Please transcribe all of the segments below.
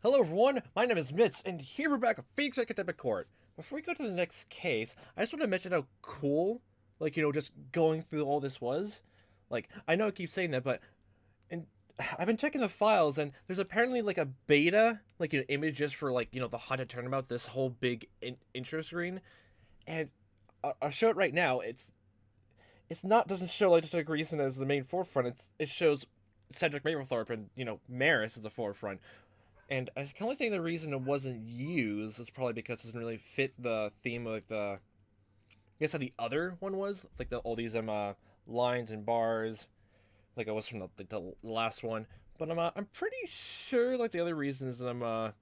Hello everyone, my name is Mitz, and here we're back at Phoenix Academic Court. Before we go to the next case, I just want to mention how cool, just going through all this was. I know I keep saying that, but and I've been checking the files, and there's apparently like a beta, image just for the haunted turnabout, this whole big intro screen, and I'll show it right now. It's not doesn't show like District Reason as the main forefront. It shows Cedric Maplethorpe and Maris as the forefront. And I can only think the reason it wasn't used is probably because it doesn't really fit the theme of I guess how the other one was, all these lines and bars, like it was from the last one. But I'm pretty sure the other reason is that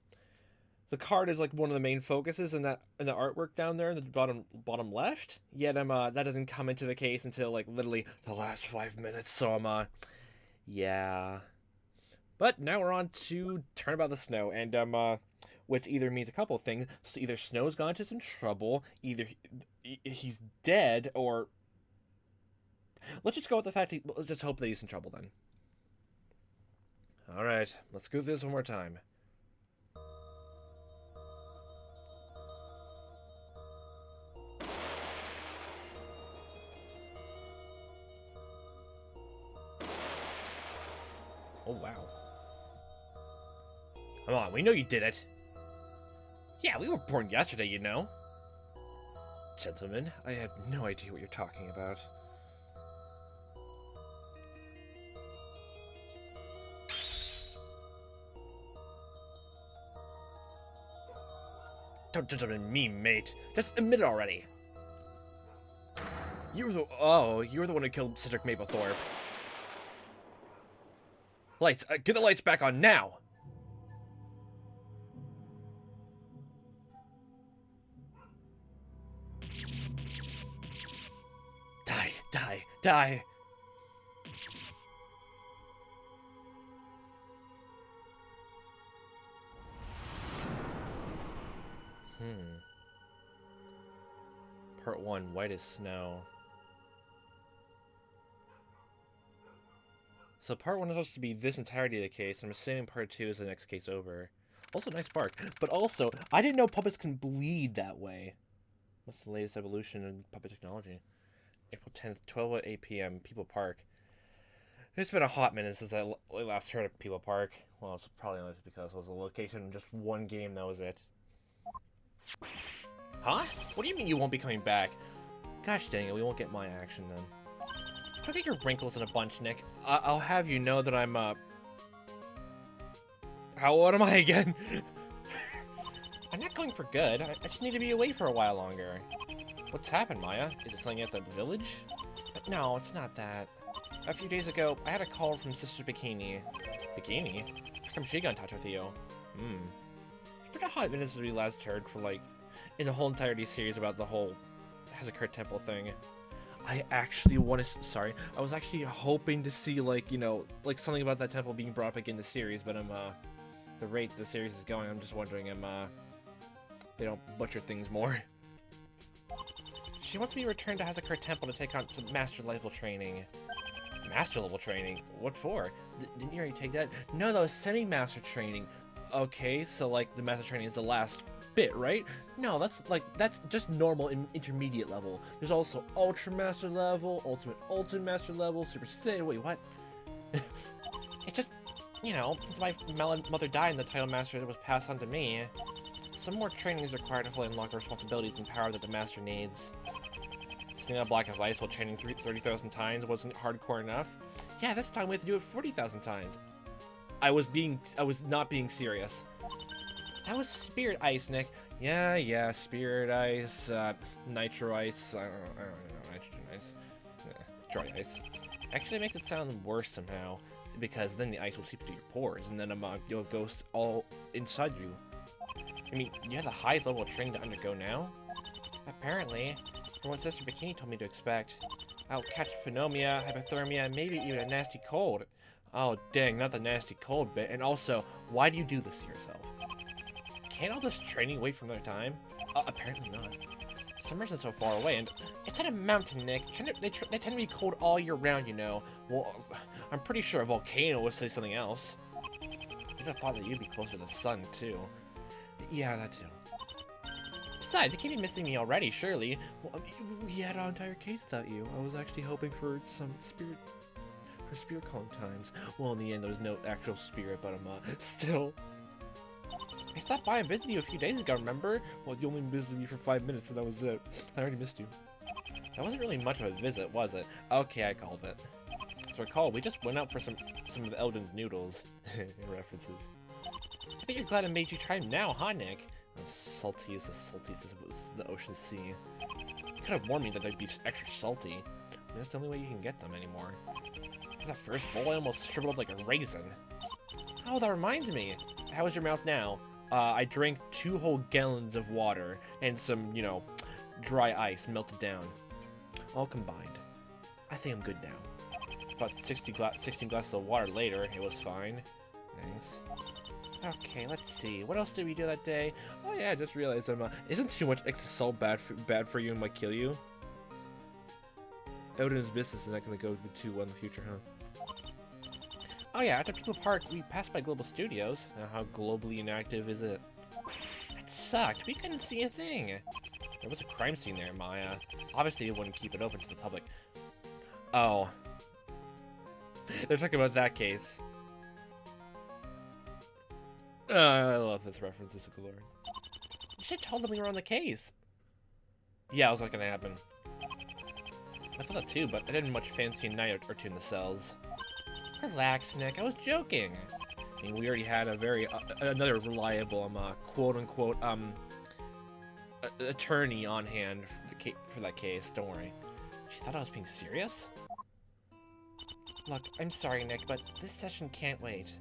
the card is one of the main focuses in the artwork down there in the bottom left. Yet that doesn't come into the case until literally the last 5 minutes. So yeah. But now we're on to Turnabout the Snow, and which either means a couple of things. So either Snow's gone into some trouble, either he's dead, or let's just go with the fact let's just hope that he's in trouble then. All right, let's go through this one more time. Oh wow. Come on, we know you did it. Yeah, we were born yesterday, you know. Gentlemen, I have no idea what you're talking about. Don't judge on me, mate. Just admit it already. You were the one who killed Cedric Maplethorpe. Lights, get the lights back on now! Die! Part 1, White as Snow. So part 1 is supposed to be this entirety of the case, and I'm assuming part 2 is the next case over. Also, nice bark. But also, I didn't know puppets can bleed that way. What's the latest evolution in puppet technology? April 10th, 12:08 p.m., People Park. It's been a hot minute since I last heard of People Park. Well, it's probably not because it was a location in just one game, that was it. Huh? What do you mean you won't be coming back? Gosh dang it, we won't get my action then. Don't get your wrinkles in a bunch, Nick. I'll have you know that I'm, How old am I again? I'm not going for good. I just need to be away for a while longer. What's happened, Maya? Is it something at the village? No, it's not that. A few days ago, I had a call from Sister Bikini. Bikini? How come she got in touch with you? It's been a hot minute since we last heard for, in the whole entirety series about the whole Hezekiah Temple thing. I actually want to, I was actually hoping to see, something about that temple being brought up again in the series, but the rate the series is going, I'm just wondering, they don't butcher things more. She wants me to return to Hezekiah Temple to take on some master level training. Master level training? What for? Didn't you already take that? No, that was semi-master training. Okay, so, the master training is the last bit, right? No, that's just normal intermediate level. There's also Ultra Master level, Ultimate Master level, Super Saiyan. Wait, what? It just, since my mother died and the title Master was passed on to me, some more training is required to fully unlock the responsibilities and power that the Master needs. Seeing a block of ice while training 30,000 times wasn't hardcore enough. Yeah, this time we have to do it 40,000 times. I was not being serious. That was Spirit Ice, Nick. Yeah, Spirit Ice, Nitro Ice, I don't know, Nitrogen Ice, Dry Ice. Actually, it makes it sound worse somehow, because then the ice will seep into your pores, and then you'll go all inside you. I mean, you have the highest level of training to undergo now? Apparently, from what Sister Bikini told me to expect. I'll catch pneumonia, hypothermia, and maybe even a nasty cold. Oh, dang, not the nasty cold bit. And also, why do you do this to yourself? Can't all this training wait for another time? Apparently not. Summer isn't so far away, and it's at a mountain, Nick. They tend to be cold all year round, you know. Well, I'm pretty sure a volcano would say something else. Should have thought that you'd be closer to the sun, too. Yeah, that too. Besides, you can't be missing me already, surely. Well, we had an entire case without you. I was actually hoping for some spirit calling times. Well, in the end, there was no actual spirit, but still. I stopped by and visited you a few days ago, remember? Well, you only visited me for 5 minutes, and that was it. I already missed you. That wasn't really much of a visit, was it? Okay, I called it. So recall, we just went out for some of Eldon's noodles. In references. I bet you're glad I made you try them now, huh, Nick? Salty as the ocean sea. You could have warned me that they'd be extra salty. That's the only way you can get them anymore. For the first bowl, I almost shriveled up like a raisin. Oh, that reminds me. How is your mouth now? I drank 2 whole gallons of water and some, you know, dry ice melted down. All combined. I think I'm good now. About 16 glasses of water later, it was fine. Thanks. Okay, let's see. What else did we do that day? Oh yeah, I just realized isn't too much extra salt bad for you and might kill you? Odin's business is not going to go too well in the future, huh? Oh yeah, after People Park, we passed by Global Studios. Now, how globally inactive is it? That sucked. We couldn't see a thing. There was a crime scene there, Maya. Obviously, it wouldn't keep it open to the public. Oh. They're talking about that case. I love this reference. It's a glory. You should have told them we were on the case. Yeah, it was not gonna happen. I thought that too, but I didn't much fancy a night or two in the cells. Relax, Nick. I was joking. I mean, we already had another reliable, quote-unquote, attorney on hand for that case. Don't worry. She thought I was being serious? Look, I'm sorry, Nick, but this session can't wait.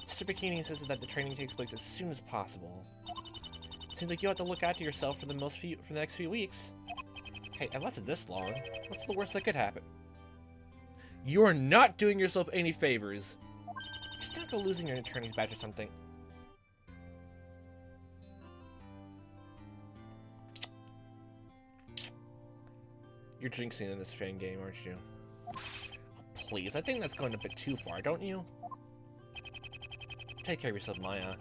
Mr. Bikini insisted that the training takes place as soon as possible. Seems like you have to look after yourself for the next few weeks. Hey, I've lasted this long. What's the worst that could happen? You are not doing yourself any favors. Just don't go losing your attorney's badge or something. You're jinxing in this fan game, aren't you? Oh, please, I think that's going a bit too far, don't you? Take care of yourself, Maya.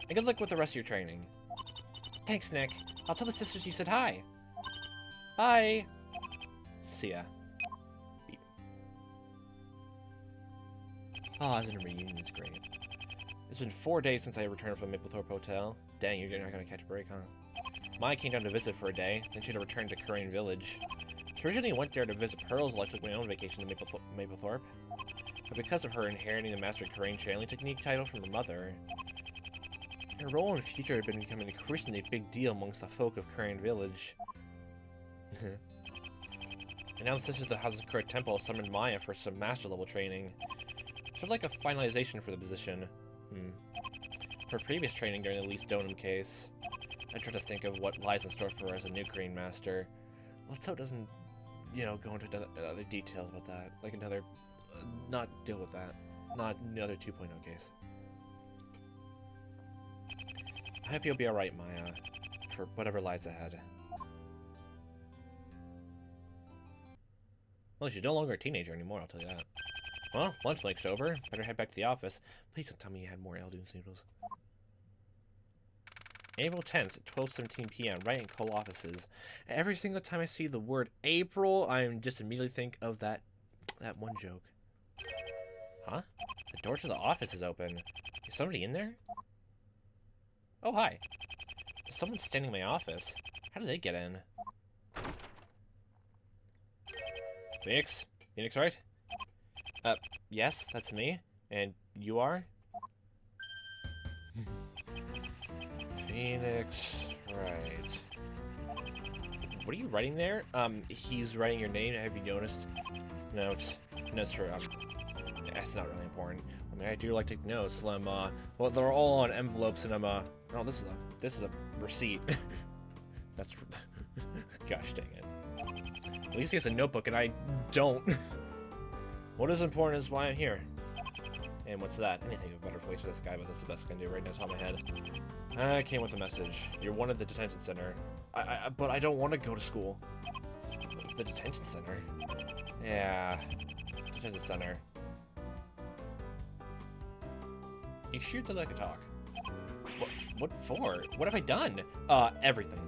And good luck with the rest of your training. Thanks, Nick. I'll tell the sisters you said hi. Bye. See ya. Beep. Ah, oh, reunion is great. It's been 4 days since I returned from Maplethorpe Hotel. Dang, you're not gonna catch a break, huh? Maya came down to visit for a day, then she'd return to Crane Village. She originally went there to visit Pearls while I took my own vacation to Maplethorpe. But because of her inheriting the Master Crane channeling technique title from her mother, her role in the future had been becoming an increasingly big deal amongst the folk of Crane Village. And now the Sisters of the House of Kurt Temple summoned Maya for some master level training. Sort of like a finalization for the position. For previous training during the Lease Donum case, I try to think of what lies in store for her as a new Crane Master. Let's hope it doesn't, you know, go into other details about that. Like another, not deal with that. Not another 2.0 case. I hope you'll be alright, Maya, for whatever lies ahead. Well, she's no longer a teenager anymore, I'll tell you that. Well, lunch break's over. Better head back to the office. Please don't tell me you had more Eldun's noodles. April 10th at 12:17 p.m. Wright and Cole offices. Every single time I see the word April, I just immediately think of that one joke. Huh? The door to the office is open. Is somebody in there? Oh, hi. Someone's standing in my office. How did they get in? Phoenix? Phoenix, right? Yes, that's me. And you are? Phoenix, right. What are you writing there? He's writing your name. Have you noticed? Notes for, that's not really important. I mean, I do like to take notes. Well, they're all on envelopes, and oh, this is a receipt. That's, gosh dang it. At least he has a notebook, and I don't. What is important is why I'm here. And what's that? Anything a better place for this guy, but that's the best I can do right now, top of my head. I came with a message. You're one at the detention center. But I don't want to go to school. The detention center? Yeah. Detention center. You shoot till I can talk. What for? What have I done? Everything.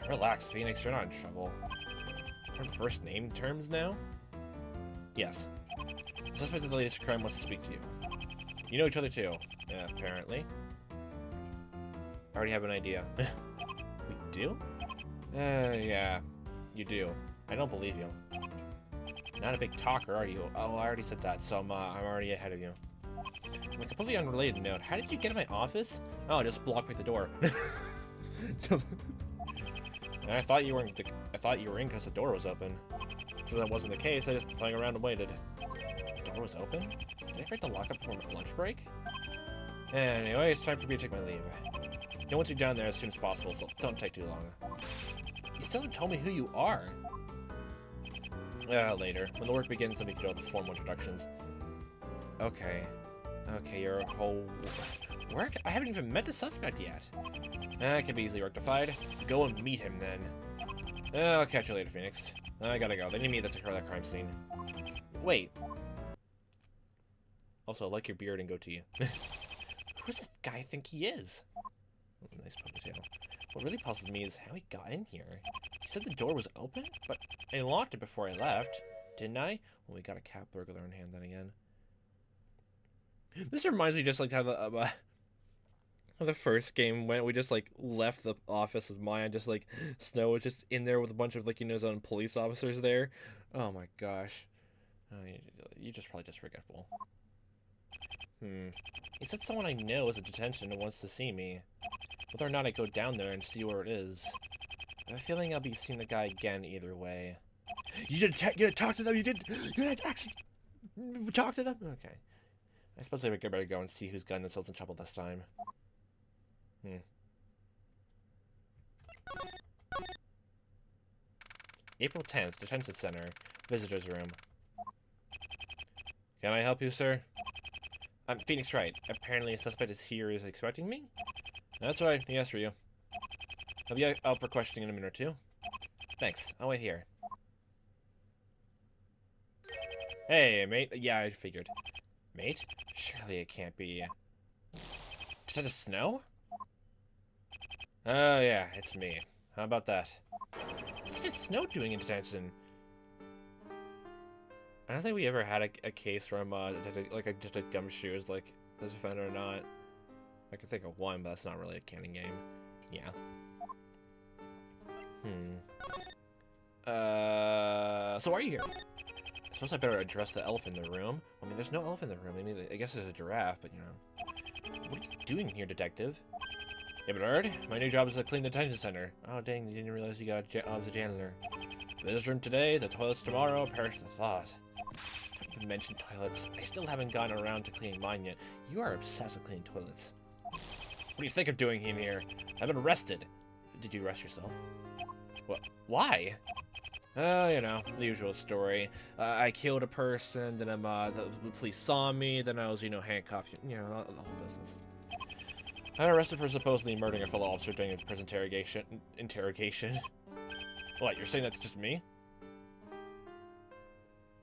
Relax, Phoenix, you're not in trouble. We're on first name terms now? Yes. The suspect of the latest crime wants to speak to you. You know each other too, apparently. I already have an idea. We do? Yeah, you do. I don't believe you. Not a big talker, are you? Oh, I already said that, so I'm already ahead of you. On a completely unrelated note, how did you get in my office? Oh, just blocked me at the door. And I thought you were in because the door was open. Since that wasn't the case, I just playing around and waited. The door was open? Did I forget to lock up before my lunch break? Anyway, it's time for me to take my leave. I want you down there as soon as possible, so don't take too long. You still haven't told me who you are. Later. When the work begins, let me get all the formal introductions. Okay. Okay, your whole work? I haven't even met the suspect yet. That can be easily rectified. Go and meet him, then. I'll catch you later, Phoenix. I gotta go. They need me to take care of that crime scene. Wait. Also, I like your beard and goatee. Who does this guy think he is? Nice ponytail. What really puzzles me is how he got in here. He said the door was open, but I locked it before I left. Didn't I? Well, we got a cat burglar in hand then again. This reminds me just like how the first game went. We just like left the office with Maya, just like Snow was just in there with a bunch of like, you know, his own police officers there. Oh my gosh. Oh, you're just probably just forgetful. He said someone I know is at detention and wants to see me. Whether or not I go down there and see where it is. I have a feeling I'll be seeing the guy again either way. You didn't talk to them? You didn't actually talk to them? Okay. I suppose I better go and see who's gotten themselves in trouble this time. April 10th, Detention Center. Visitor's room. Can I help you, sir? I'm Phoenix Wright. Apparently a suspect is here is expecting me? That's right. Yes, Ryu. I'll be out for questioning in a minute or two. Thanks. I'll wait here. Hey, mate. Yeah, I figured. Mate? Surely it can't be... Is that a Snow? Oh, yeah, it's me. How about that? What's this Snow doing in detention? I don't think we ever had a case from, just a Gumshoe as, like, the defender or not. I can think of one, but that's not really a canon game. Yeah. So why are you here? I suppose I better address the elephant in the room. I mean, there's no elephant in the room. I guess there's a giraffe, but, you know. What are you doing here, detective? You haven't heard? My new job is to clean the detention center. Oh, dang, you didn't realize you got I was a janitor. This room today, the toilets tomorrow, perish the thought. Don't even mention toilets. I still haven't gotten around to cleaning mine yet. You are obsessed with cleaning toilets. What do you think of doing in here? I've been arrested. Did you arrest yourself? What? Why? You know, the usual story. I killed a person, then the police saw me, then I was, you know, handcuffed. You know, the whole business. I got arrested for supposedly murdering a fellow officer during a prison interrogation. What, you're saying that's just me?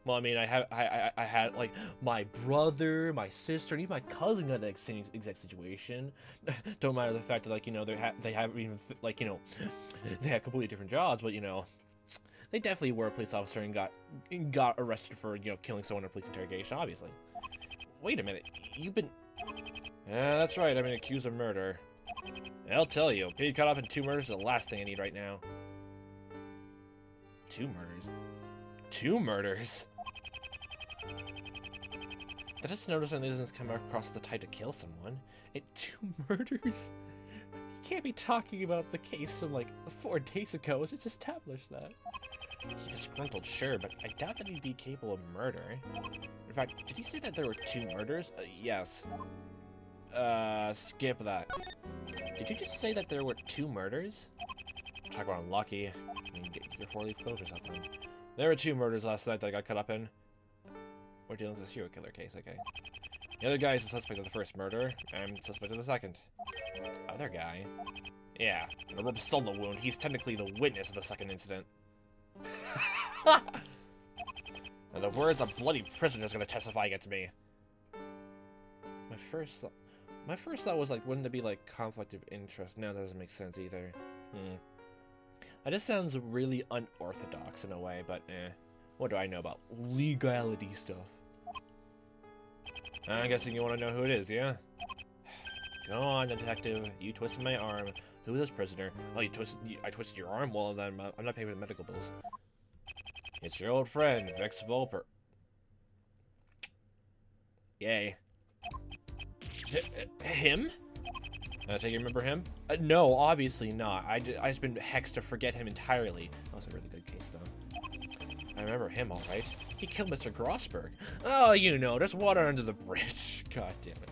Well, I mean, I had like my brother, my sister, and even my cousin got that same exact situation. Don't matter the fact that, like, you know, they haven't even, like, you know, they have completely different jobs, but, you know, they definitely were a police officer and got arrested for, you know, killing someone in a police interrogation, obviously. Wait a minute, you've been... Yeah, that's right, I've been accused of murder. I'll tell you, being caught up in 2 murders is the last thing I need right now. 2 murders? 2 murders? Did I just notice when Liz come across the tide to kill someone? 2 murders? You can't be talking about the case from like 4 days ago. We just established that. He's disgruntled, sure, but I doubt that he'd be capable of murder. In fact, did he say that there were 2 murders? Yes. Skip that. Did you just say that there were 2 murders? Talk about unlucky. I mean, get your 4-leaf clover or something. There were 2 murders last night that I got caught up in. We're dealing with a serial killer case, okay. The other guy is the suspect of the first murder. I'm the suspect of the second. Other guy? Yeah, the rope stole the wound. He's technically the witness of the second incident. And the words of bloody prisoner is going to testify against me. My first thought was like, wouldn't it be like conflict of interest? No, that doesn't make sense either. That just sounds really unorthodox in a way, but what do I know about legality stuff? I'm guessing you want to know who it is, yeah? Go on, detective. You twisted my arm. Who is this prisoner? Oh, I twisted your arm? Well, then I'm not paying for the medical bills. It's your old friend, Vex Volper. Yay. Him? I take you remember him? No, obviously not. I just been hexed to forget him entirely. That was a really good case, though. I remember him, all right. He killed Mr. Grossberg. Oh, you know, there's water under the bridge. God damn it.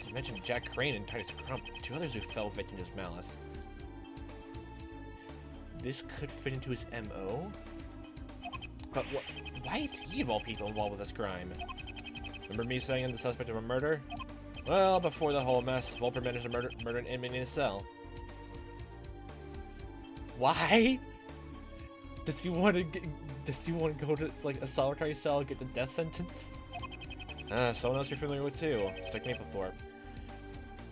To mention Jack Crane and Titus Crump, two others who fell victim to his malice. This could fit into his MO? But why is he, of all people, involved with this crime? Remember me saying I'm the suspect of a murder? Well, before the whole mess, Volper managed to murder an inmate in his cell. Why? Does he want to go to like a solitary cell and get the death sentence? Someone else you're familiar with too. It's like Maplethorpe.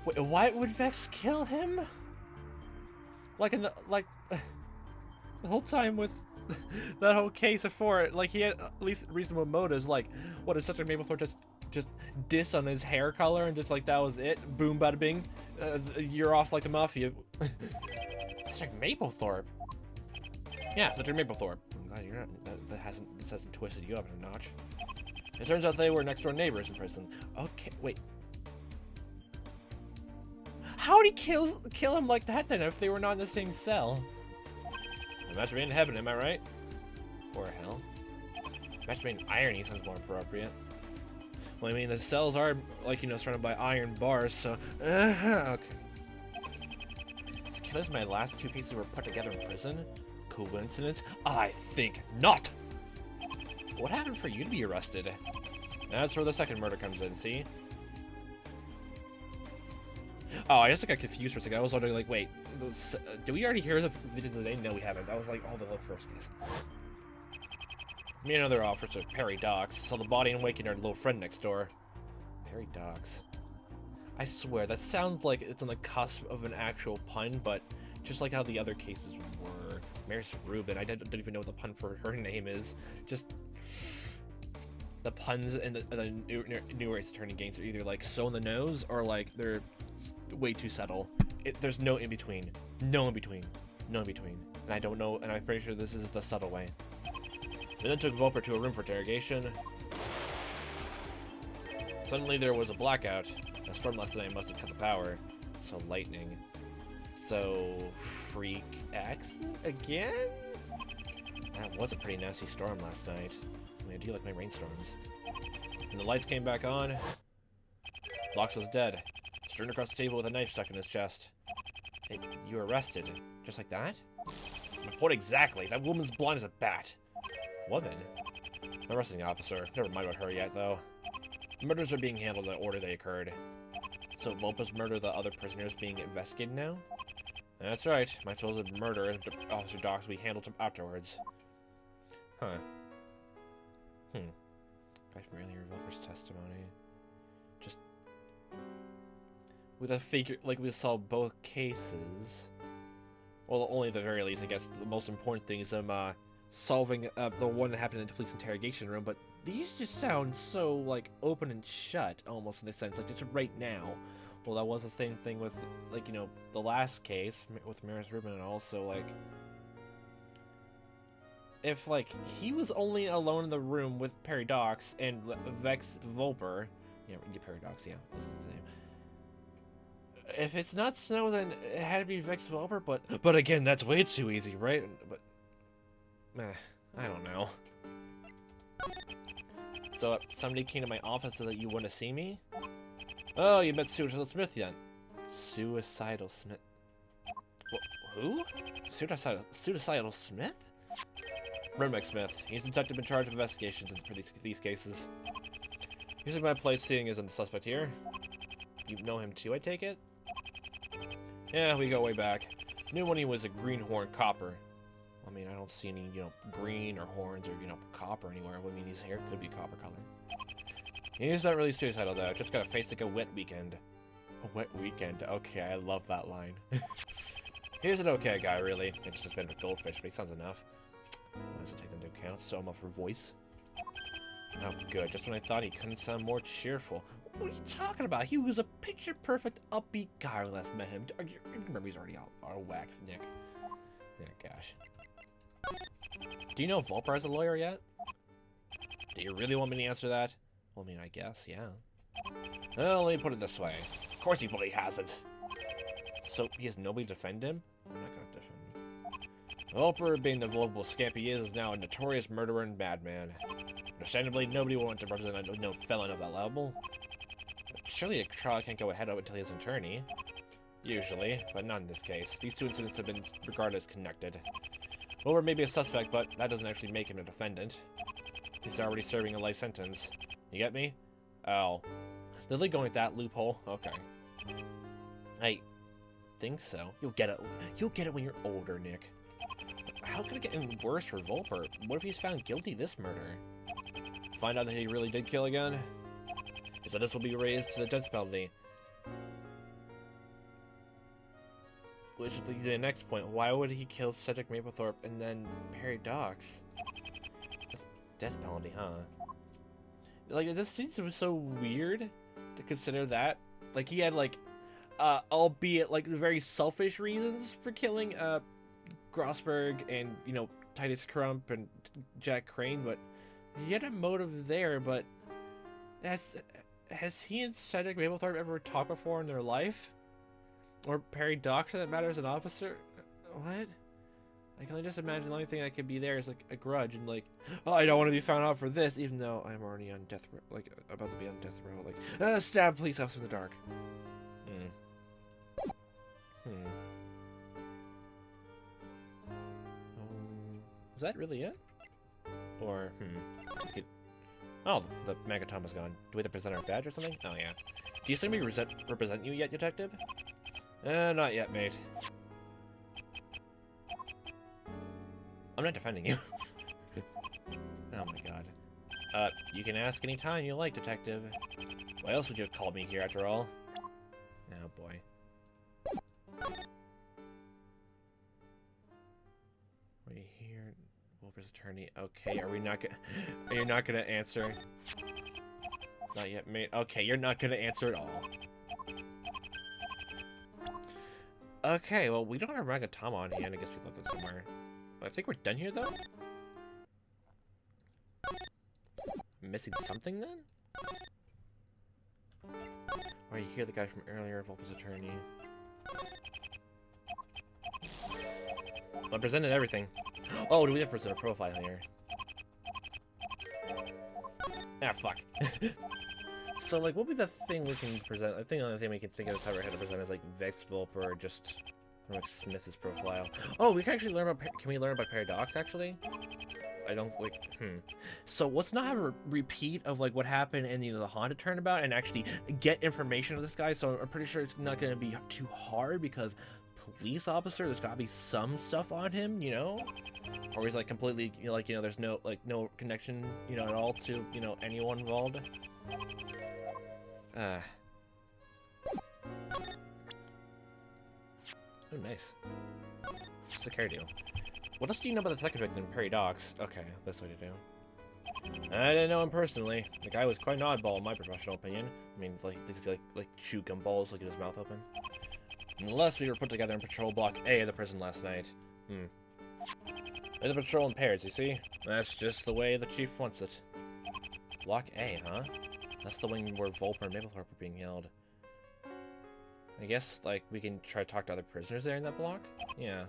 Wait, why would Vex kill him? Like the whole time with that whole case before it, like he had at least reasonable motives. Like, what did such a Maplethorpe just diss on his hair color and just like that was it? Boom, bada bing. You're off like the mafia. It's like Maplethorpe. Yeah, such a Maplethorpe. I'm glad you're not. This hasn't twisted you up a notch. It turns out they were next door neighbors in prison. Okay, wait. How'd he kill him like that then if they were not in the same cell? The match made in heaven, am I right? Or hell? Match made in irony sounds more appropriate. Well, I mean, the cells are, like, you know, surrounded by iron bars, so... okay. These killers in my last two cases were put together in prison? Coincidence? I think not! What happened for you to be arrested? That's where the second murder comes in, see? Oh, I just got confused for a second. I was wondering, like, wait, did we already hear the video today? No, we haven't. That was like, oh, the whole first case. Me and another officer, Perry Docks, saw the body and waking our little friend next door. Perry Docks. I swear, that sounds like it's on the cusp of an actual pun, but just like how the other cases were. Maris Rubin, I don't even know what the pun for her name is. Just the puns in the newer Ace Attorney games are either like so in the nose or like they're way too subtle. There's no in between. No in between. No in between. And I don't know, and I'm pretty sure this is the subtle way. We then took Volper to a room for interrogation. Suddenly there was a blackout. A storm last night must have cut the power. So lightning. So freak accident again? That was a pretty nasty storm last night. I mean, I do like my rainstorms. When the lights came back on, Locks was dead. Strewn across the table with a knife stuck in his chest. Hey, you were arrested. Just like that? What exactly? That woman's blind as a bat. Woman? The arresting officer. Never mind about her yet, though. The murders are being handled in the order they occurred. So Volper's murder the other prisoners being investigated now? That's right. My supposed murder, Officer Docks, we handled him afterwards. Huh. I familiar with Volper's testimony. Just with a figure, like we saw both cases. Well, only at the very least, I guess the most important thing is solving the one that happened in the police interrogation room, but these just sound so, like, open and shut, almost, in a sense, like, just right now. Well, that was the same thing with, like, you know, the last case with Maris Rubin, and also, like, if, like, he was only alone in the room with Perry Docks and Vex Volper, yeah, Perry Docks, yeah, that's his name. If it's not Snow, then it had to be Vex Volper, but again, that's way too easy, right? But, I don't know. So, somebody came to my office so that you want to see me? Oh, you met Suicidal Smith then. Suicidal Smith? Who? Suicidal Smith? Redneck Smith. He's the detective in charge of investigations for these cases. Usually my place seeing isn't the suspect here. You know him too, I take it? Yeah, we go way back. Knew when he was a greenhorn copper. I mean, I don't see any, you know, green or horns or, you know, copper anywhere. I mean, his hair could be copper color. He's not really suicidal, though. Just gotta face like a wet weekend. A wet weekend. Okay, I love that line. He's an okay guy, really. It's just been a goldfish, but he sounds enough. I have to take that into account. So I'm up for voice. Oh, good. Just when I thought he couldn't sound more cheerful. What are you talking about? He was a picture-perfect, upbeat guy when I last met him. Remember, he's already all whack, Nick. Yeah, gosh. Do you know if Volper has a lawyer yet? Do you really want me to answer that? Well, I mean, I guess, yeah. Well, let me put it this way. Of course he probably hasn't. So, he has nobody to defend him? I'm not gonna defend him. Volper, being the vulnerable scamp he is now a notorious murderer and madman. Understandably, nobody will want to represent a no felon of that level. Surely a trial can't go ahead until he has an attorney. Usually, but not in this case. These two incidents have been regarded as connected. Volper may be a suspect, but that doesn't actually make him a defendant. He's already serving a life sentence. You get me? Oh. They're really going with that loophole? Okay. I think so. You'll get it. You'll get it when you're older, Nick. How could it get any worse for Volper? What if he's found guilty of this murder? Find out that he really did kill again? So this will be raised to the death penalty. Which leads to the next point. Why would he kill Cedric Mapplethorpe and then Perry Docks? That's death penalty, huh? Like, this seems so weird to consider that. Like, he had, like, albeit, like, very selfish reasons for killing, Grossberg and, you know, Titus Crump and Jack Crane, but he had a motive there, but has he and Cedric Mapplethorpe ever talked before in their life? Or Perry Docks, for that matter, as an officer? What? I can only just imagine the only thing that could be there is like a grudge and like, oh, I don't want to be found out for this, even though I'm already on death row, like about to be on death row, like, stab police officer in the dark. Is that really it? Or, oh, the Magatom is gone. Do we have to present our badge or something? Oh, yeah. Do you still need me to represent you yet, detective? Not yet, mate. I'm not defending you. Oh my god. You can ask any time you like, detective. Why else would you have called me here, after all? Oh, boy. Are you here? Wolfer's attorney. Okay, are we not gonna... Are you not gonna answer? Not yet, mate. Okay, you're not gonna answer at all. Okay, well, we don't have a Magatama on hand. I guess we left it somewhere. I think we're done here, though? Missing something, then? Or you hear the guy from earlier, Volper's attorney. I presented everything. Oh, do we have to present a profile here? Ah, fuck. So, like, what would be the thing we can present? I think the only thing we can think of the top of our head to present is, like, Vex Volper or just Smith's profile. Oh, we can actually learn about... Can we learn about Paradox, actually? I don't, like, So, let's not have a repeat of, like, what happened in, you know, the Haunted Turnabout and actually get information of this guy, so I'm pretty sure it's not going to be too hard because... Police officer, there's gotta be some stuff on him, you know? Or he's like completely, you know, like, you know, there's no, like, no connection, you know, at all to, you know, anyone involved. Oh, nice. What's the care deal? What else do you know about the second victim, Perry Docks? Okay, this way to do. I didn't know him personally. The guy was quite an oddball in my professional opinion. I mean, like, these like chew gumballs, like, his mouth open. Unless we were put together in Patrol Block A of the prison last night. There's a patrol in pairs, you see? That's just the way the chief wants it. Block A, huh? That's the wing where Volper and Mapplethorpe are being held. I guess, like, we can try to talk to other prisoners there in that block? Yeah.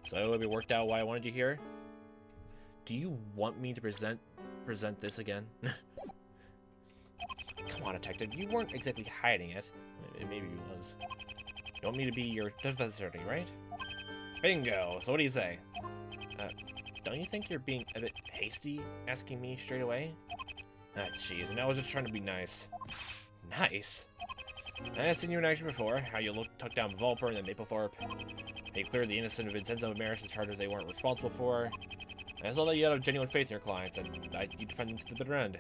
So, have we worked out why I wanted you here? Do you want me to present this again? Come on, detective. You weren't exactly hiding it. Maybe you was. You want me to be your defense attorney, right? Bingo! So what do you say? Don't you think you're being a bit hasty, asking me straight away? Ah, jeez, and I was just trying to be nice. Nice? I've seen you in action before, how you took down Volper and then Mapplethorpe. They cleared the innocent of Vincenzo and Maris' charges they weren't responsible for. I saw that you had a genuine faith in your clients, and you defended them to the bitter end.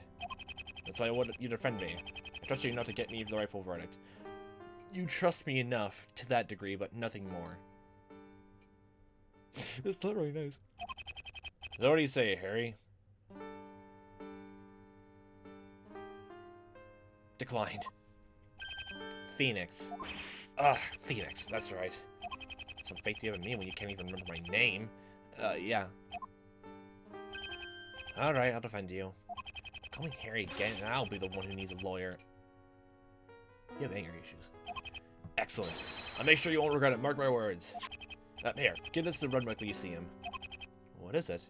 That's why I want you to defend me. I trust you enough to get me the rightful verdict. You trust me enough to that degree, but nothing more. It's not really nice. So what do you say, Harry? Declined. Phoenix. Ugh, Phoenix, that's right. Some faith you have in me when you can't even remember my name. Yeah. Alright, I'll defend you. Call me Harry again, and I'll be the one who needs a lawyer. You have anger issues. Excellent. I'll make sure you won't regret it, mark my words. Here, give this to Rudwick when you see him. What is it?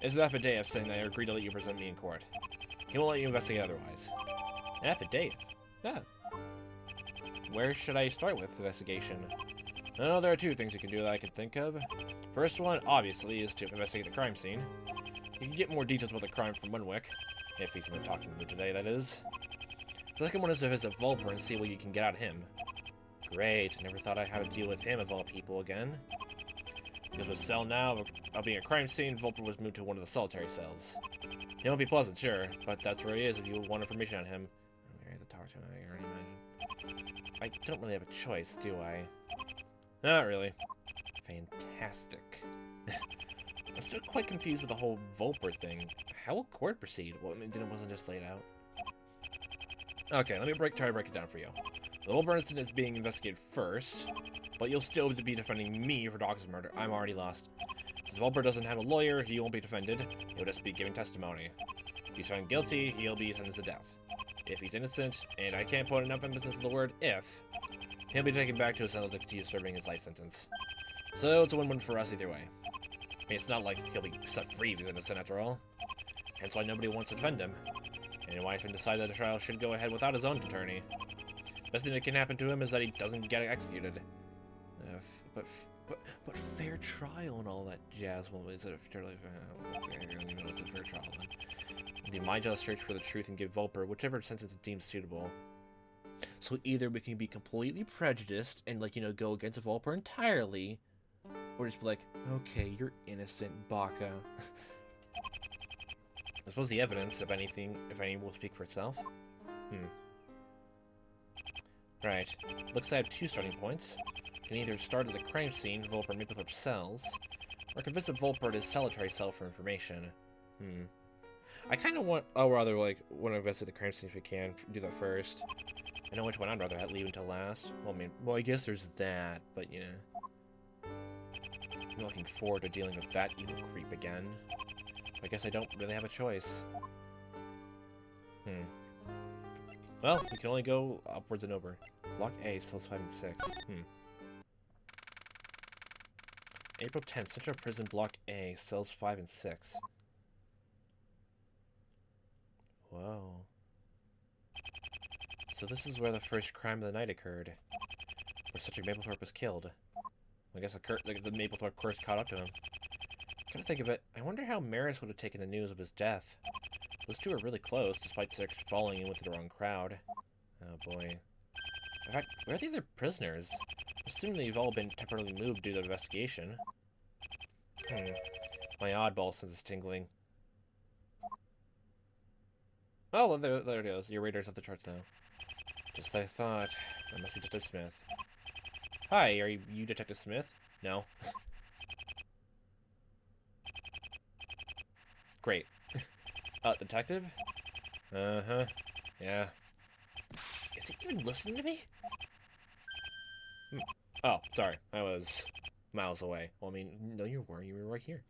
It's an affidavit saying that I agree to let you present me in court. He won't let you investigate otherwise. An affidavit? Yeah. Where should I start with the investigation? Well, there are two things you can do that I can think of. First one, obviously, is to investigate the crime scene. You can get more details about the crime from Rudwick, if he's in the talking mood today, that is. The second one is to visit Volper and see what you can get out of him. Great, I never thought I'd have to deal with him of all people again. Because with cell now, being a crime scene, Volper was moved to one of the solitary cells. He won't be pleasant, sure, but that's where he is if you want information on him. I have to talk to him, I already imagine. I don't really have a choice, do I? Not really. Fantastic. I'm still quite confused with the whole Volper thing. How will court proceed? Well, I mean, it wasn't just laid out. Okay, let me try to break it down for you. The Volper incident is being investigated first, but you'll still be defending me for Dawkins' murder. I'm already lost. Since Volper doesn't have a lawyer, he won't be defended. He'll just be giving testimony. If he's found guilty, he'll be sentenced to death. If he's innocent, and I can't put enough emphasis on the word if, he'll be taken back to his cell to continue serving his life sentence. So it's a win-win for us either way. I mean, it's not like he'll be set free if he's innocent after all. Hence why nobody wants to defend him. And why it's been decided that the trial should go ahead without his own attorney. Best thing that can happen to him is that he doesn't get executed. But fair trial and all that jazz. Well, is it a fairly? I don't even know if it's a fair trial then. It'd be my job to search for the truth and give Volper whichever sentence it deems suitable. So either we can be completely prejudiced and, like, you know, go against Volper entirely, or just be like, okay, you're innocent, Baka. I suppose the evidence, if any, will speak for itself. Right. Looks like I have two starting points. Can either start at the crime scene, Volper and Mapplethorpe cells, or can visit Volper at his solitary cell for information. I kind of want, want to investigate the crime scene if we can. Do that first. I know which one I'd rather leave until last. Well, I guess there's that, but you know. I'm looking forward to dealing with that evil creep again. I guess I don't really have a choice. Well, we can only go upwards and over. Block A, cells 5 and 6. April 10th, Central Prison, Block A, cells 5 and 6. Whoa. So this is where the first crime of the night occurred. Where Cedric Mapplethorpe was killed. I guess the Mapplethorpe curse caught up to him. Come to think of it, I wonder how Maris would have taken the news of his death. Those two were really close, despite Cedric's falling in with the wrong crowd. Oh boy. In fact, where are the other prisoners? Assuming they've all been temporarily moved due to the investigation. My oddball sense is tingling. Oh, there it goes. Your radar's off the charts now. Just as I thought. I must be Detective Smith. Hi, are you Detective Smith? No. Great. Detective? Uh-huh. Yeah. Is he even listening to me? Oh, sorry. I was miles away. Well, I mean, no, you weren't. You were right here.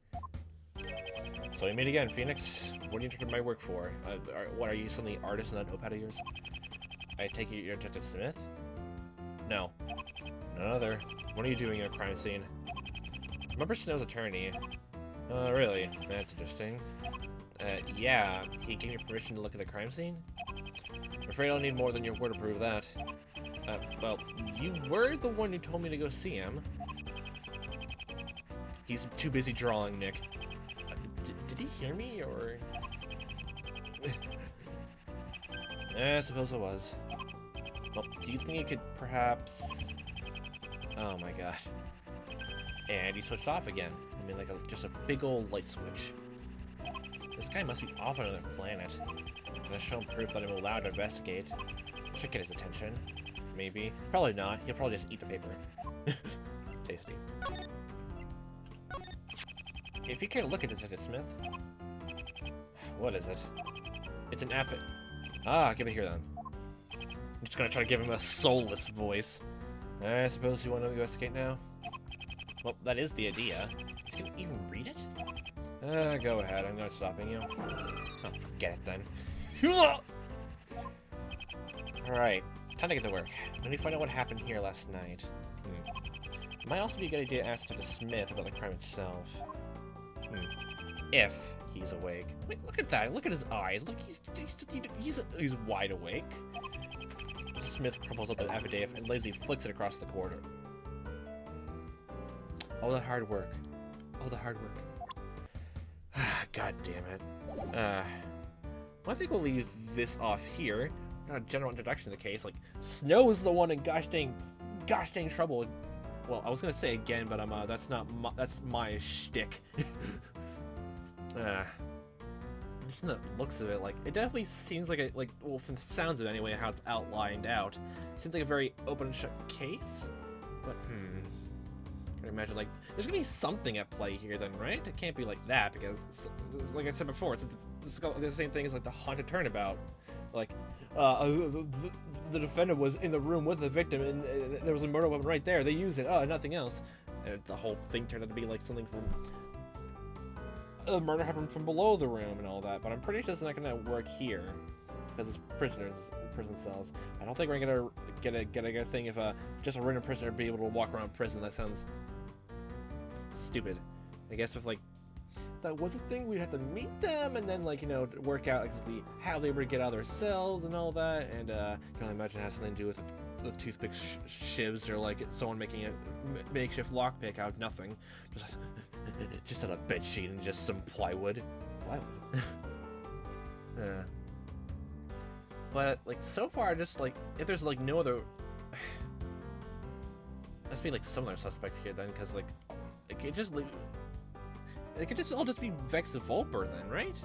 So we meet again, Phoenix. What are you taking my work for? What, are you suddenly an artist in that notepad of yours? I take it you're Detective Smith? No. None other. What are you doing in a crime scene? Remember Snow's attorney? Really? That's interesting. Yeah. He gave you permission to look at the crime scene? I'm afraid I'll need more than your word to prove that. Well, you were the one who told me to go see him. He's too busy drawing, Nick. Did he hear me, or...? I suppose it was. Well, do you think he could perhaps... Oh my god. And he switched off again. I mean, like just a big old light switch. This guy must be off on another planet. Gonna show him proof that I'm allowed to investigate. Should get his attention. Maybe. Probably not. He'll probably just eat the paper. Tasty. If you care to look at Detective Smith. What is it? It's an affid. Ah, give it here then. I'm just gonna try to give him a soulless voice. I suppose you want to investigate now? Well, that is the idea. He's gonna even read it? Go ahead. I'm not stopping you. Oh, forget it then. Alright, time to get to work. Let me find out what happened here last night. It might also be a good idea to ask Dr. Smith about the crime itself. If he's awake. Wait, look at that. Look at his eyes. Look, he's wide awake. Smith crumples up an affidavit and lazily flicks it across the corridor. All the hard work. All the hard work. God damn it. Well, I think we'll leave this off here. Got a general introduction to the case. Like, Snow's the one in gosh dang trouble. Well, I was gonna say again, but that's my shtick. Just from the looks of it, like, it definitely seems like well, from the sounds of it anyway, how it's outlined out, it seems like a very open and shut case. But I can imagine, like, there's gonna be something at play here then, right? It can't be like that, because, like I said before, it's the same thing as, like, the haunted turnabout. Like, the defendant was in the room with the victim, and there was a murder weapon right there. They used it. Oh, nothing else. And the whole thing turned out to be, like, something from... the murder happened from below the room and all that, but I'm pretty sure it's not gonna work here, because it's prisoners, prison cells. I don't think we're gonna get a thing if just a random prisoner be able to walk around prison. That sounds stupid. I guess if, like, that was a thing, we'd have to meet them and then, like, you know, work out exactly how they were to get out of their cells and all that. And can I imagine it has something to do with the toothpick shivs, or like someone making a makeshift lockpick out of nothing, just on a bed sheet and just some plywood. But like, so far, just like, if there's like no other, must be like some other suspects here then, because like it just like. It could just all just be Vex Vulper then, right?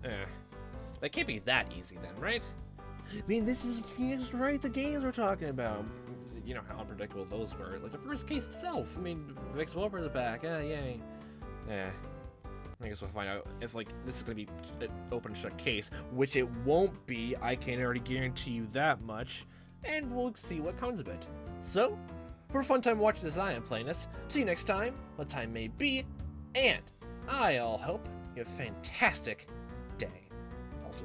That can't be that easy then, right? I mean, this is Phoenix Wright, the games we're talking about. You know how unpredictable those were. Like the first case itself. I mean, Vex Vulper's back. Yay. Yeah. I guess we'll find out if, like, this is gonna be an open and shut case, which it won't be. I can already guarantee you that much. And we'll see what comes of it. So, for a fun time watching this, I am playing this. See you next time, what time may be. And I all hope you have a fantastic day. Also,